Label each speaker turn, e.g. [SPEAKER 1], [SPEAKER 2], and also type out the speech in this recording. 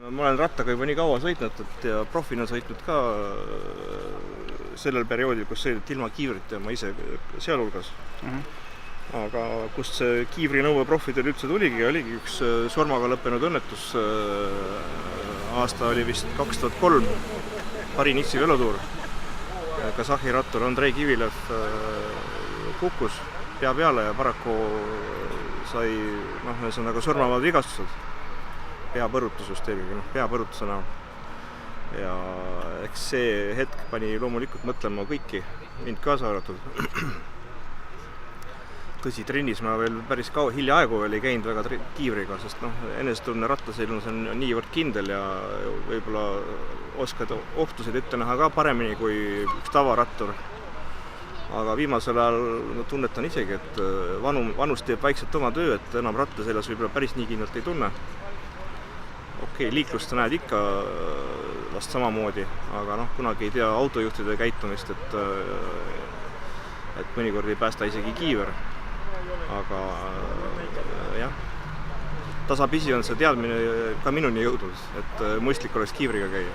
[SPEAKER 1] Ma olen rattaga juba nii kaua sõitnud, et ja profina sõitnud ka sellel perioodil, kus sõideti ilma kiivrita ja ma ise sealhulgas. Aga kust see kiivrinõue profidel üldse tuligi, oligi üks surmaga lõppenud õnnetus. Aasta oli vist 2003, Parinitsi velotuur. Kasahhi rattur Andrei Kivilev kukkus pea peale ja paraku sai ühesõnaga surmavad vigastused. Peapõrutus just eelgi, peapõrutuse näol. Ja eks see hetk pani loomulikult mõtlema kõiki, mind kaasa arvatud. Tõsi, trennis ma veel päris hiljaaegu veel ei käinud väga kiivriga, sest enesetunne rattasõidus on niivõrd kindel ja võib-olla oskad ohtusid ette näha ka paremini kui üks tavarattur. Aga viimasel ajal tunnetan isegi, et vanus teeb vaikselt oma töö, et enam ratta seljas võib-olla päris nii kindlalt ei tunne. Okei, liiklust näed ikka vast samamoodi, aga kunagi ei tea autojuhtide käitumist, et mõnikord ei päästa isegi kiiver. Aga jah, tasapisi on see teadmine ka minuni jõudnud, et mõistlik oleks kiivriga käia.